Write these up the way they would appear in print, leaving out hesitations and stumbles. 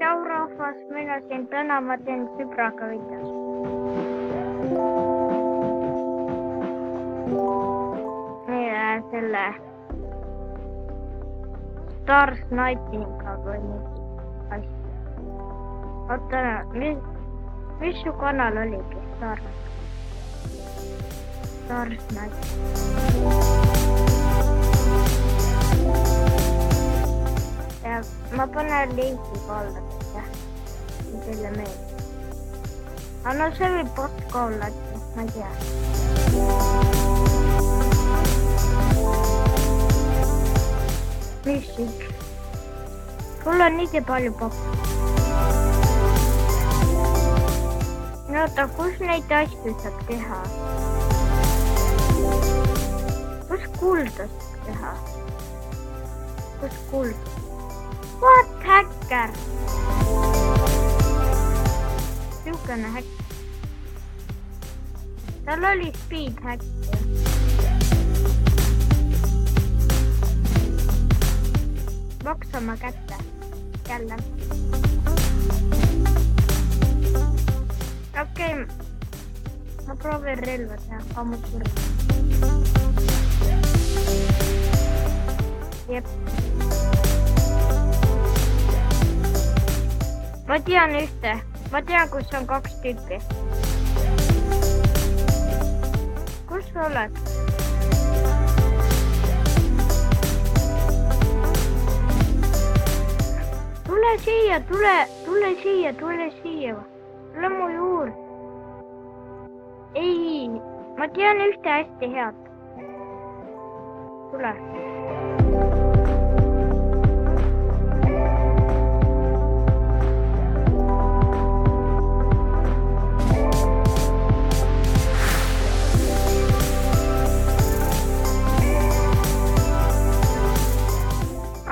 Tšau rahvas, mina siin täna ma teen sõbraga videos. Selle Star Snipinga või mingi asja. Oota, mis su kanal oligi? Star Sniping. Ja ma panen linki ka alla teile, kui teile meeldib. Aga no see võib bot ka olla, ma ei tea. Mis üks? Sul on nii palju pakku. No oota, kus neid asju saab teha? Kus kulda saab teha? Kus kulda? What, häkker? Siukene häkker. Tal oli speed häkker. Maksama kätte. Jälle. Okei. Ma proovin relva teha. Ammu surra. Jep. Ma tean ühte. Ma tean, kus on 2 tükki. Kus sa oled? Tule siia, tule siia. Tule mu juurde. Ei, ma tean ühte hästi head. Tule.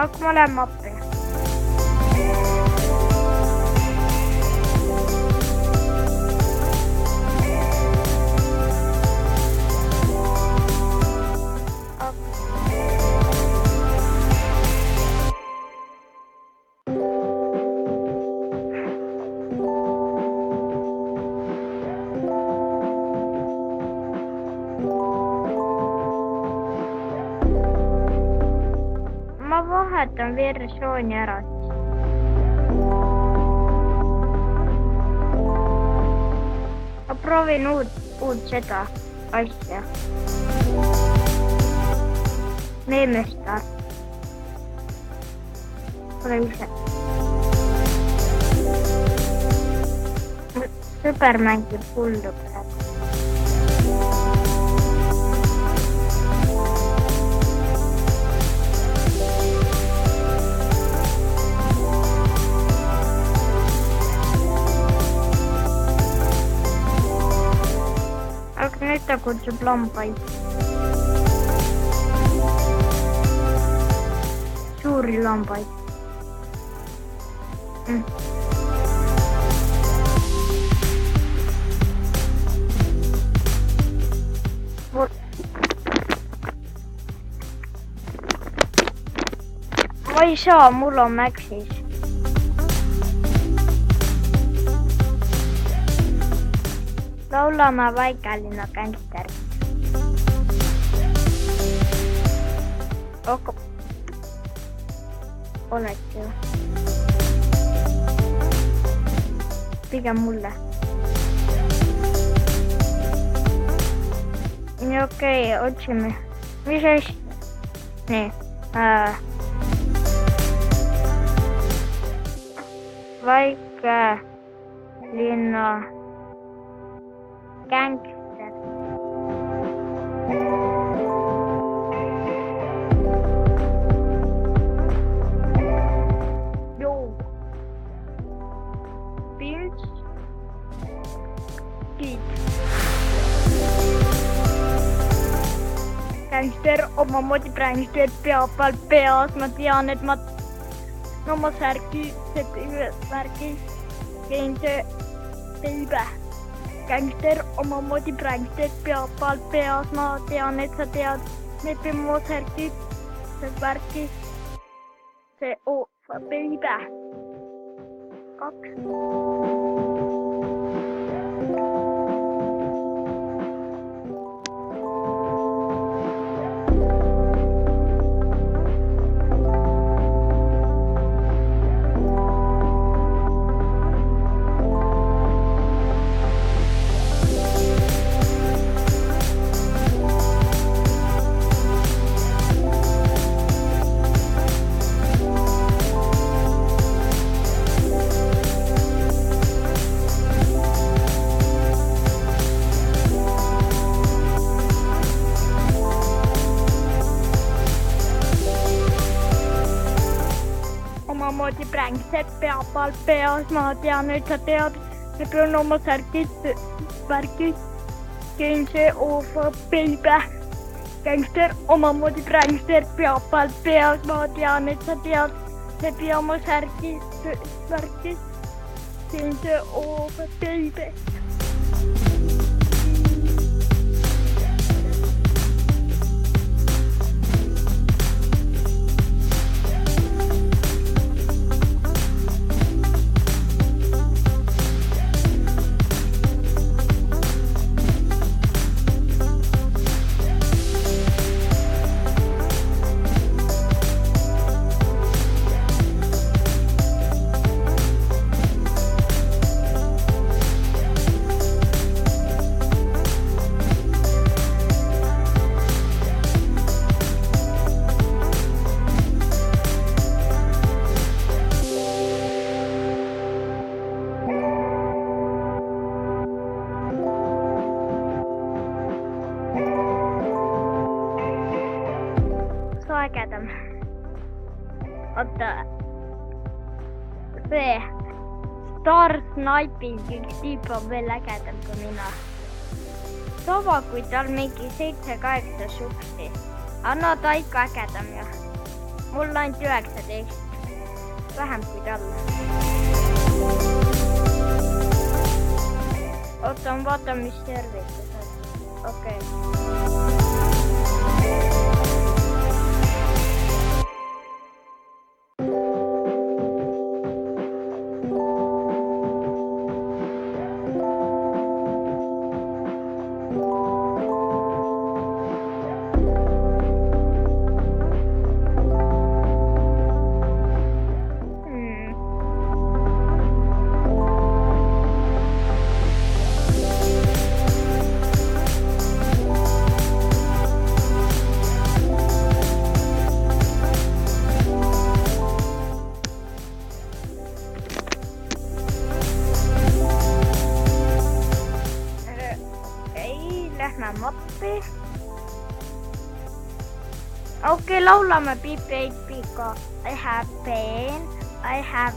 Aga ma lähen mappi. Ma vahetan versiooni ära. Ma proovin uut seda asja. Meemestar. Ole ise. Sõber mängib hullu praegu. Aga nüüd ta kutsub lambaid. Suuri lambaid. Ma ei saa, mul on Maxis. Laulamaa Väikelinna gängster. Oled ju. Pigem mulle. Nii okei, otsime. Mis asja? Nii. Väikelinna gängster. Joo. Pins. Kiit. Gängster omamoodi prängster peab peal peas. Ma tean, et ma oma särgi käin see peibä. Gängster omamoodi prängster peab peas. Ma tean, et sa tead, need mu särgi, see värki, see baby. 2. Omamoodi prängset peab all peas, ma tean, et sa tead, ma pean oma värgid, gangster over baby. Gangster, omamoodi prängset peab all peas, ma tean, et sa tead, sa pea oma värgid, gangster over baby. Ägedam. Oota. See Star Sniping üks tüüp on veel ägedam kui mina. Tova, kui tal mingi 7-8 suksi. Anna ta ikka ägedam ju. Mul ainult 19. Vähem kui tal. Oota, ma vaatan, mis servit sa saad. Okei. Lähme mappi. Okei, laulame Beep Baby'ga. I have pain. I have...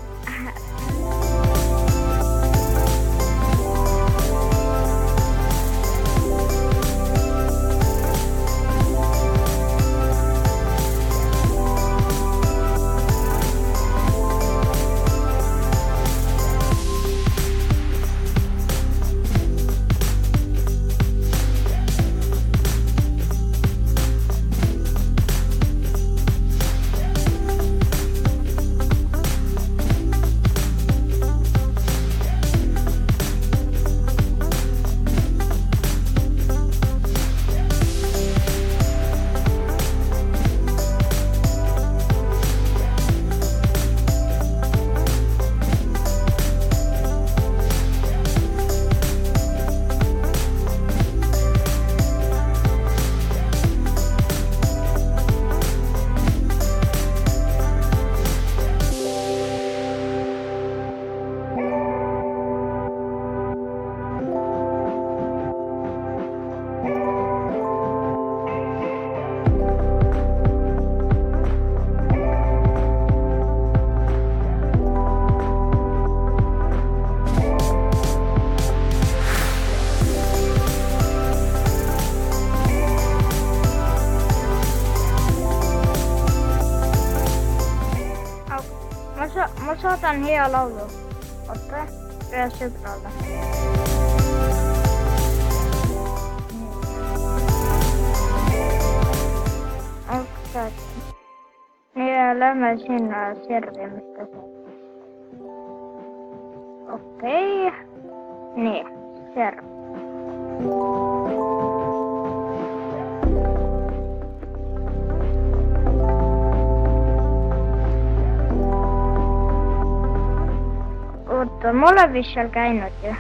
Ma saadan hea laulu. Oota, ühe sõbrale. Oota. Ja lähme sinna servi, mis ta saab. okei. Nii, serv. Oota, ma olen vist seal käinud ju.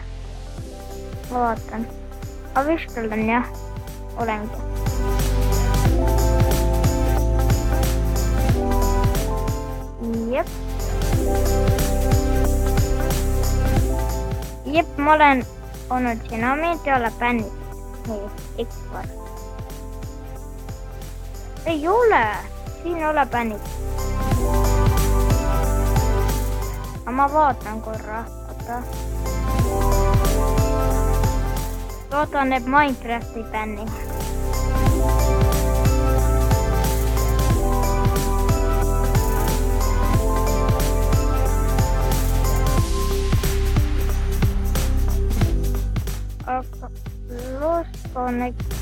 Ma vaatan. Aga vist olen jah. Olengi. Jep. Jep, ma olen olnud siin Amediala bändis. Nii, ikka. Ei ole. Siin ei ole bändis. Aga ma vaatan korra. Oota. Vaatan need Minecrafti bändi. Aga Lost Connect.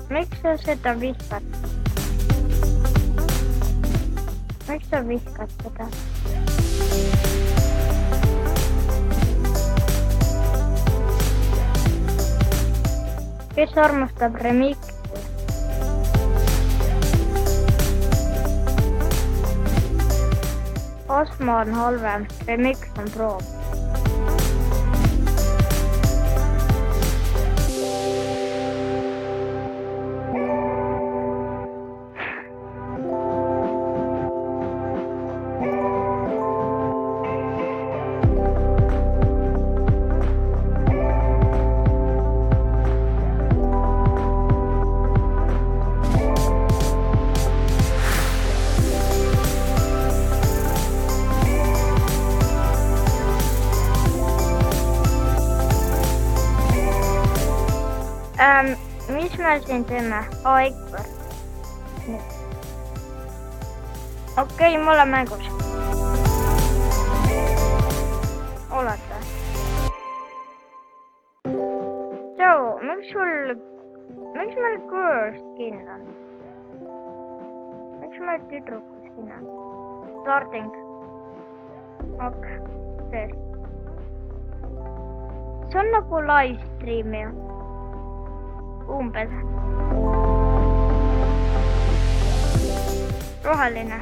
Miks sa seda viskad? Miks sa viskad seda? Kes armastab remixi? Osmo on halvem, remix on pro. Mis me siin teeme? Ikka. Okei, ma olen mängus. Olete. Joe, miks meil girl skin on? Miks meil tüdruku skin on? Starting. See. See on nagu livestream ju. Umbes. Roheline.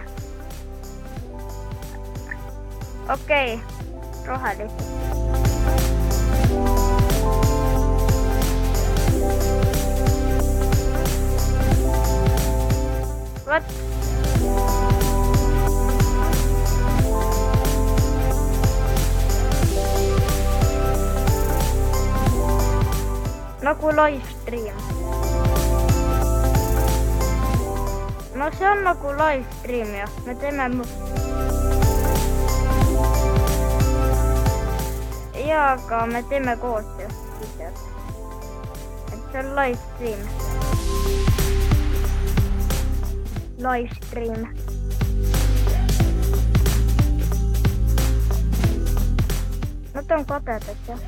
Okei, rohelist. What? Nagu livestream. No see on nagu livestream ju. Me teeme... Jaa, aga me teeme koos ju. Et see on livestream. Livestream. Nad on kadedad jah.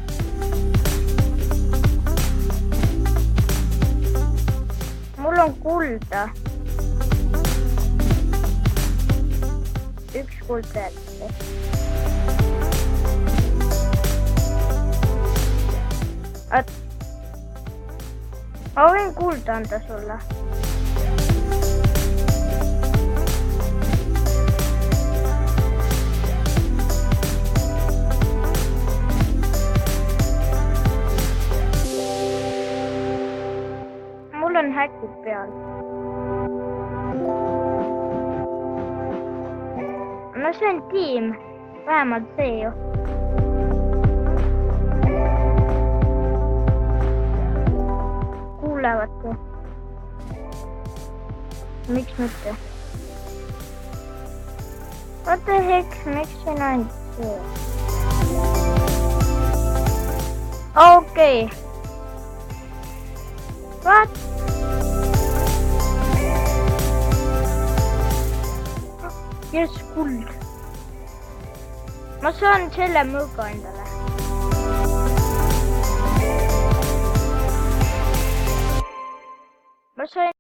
Mul on kulda. Üks kuld veel. Ma võin kulda anda sulle. Mul on häkid peal. No see on tiim. Vähemalt see ju. Kuulevad ju. Miks mitte? What the heck? Miks siin ainult see? Okei. What? Yes, kuld. Ma saan selle mõõga endale. Ma sain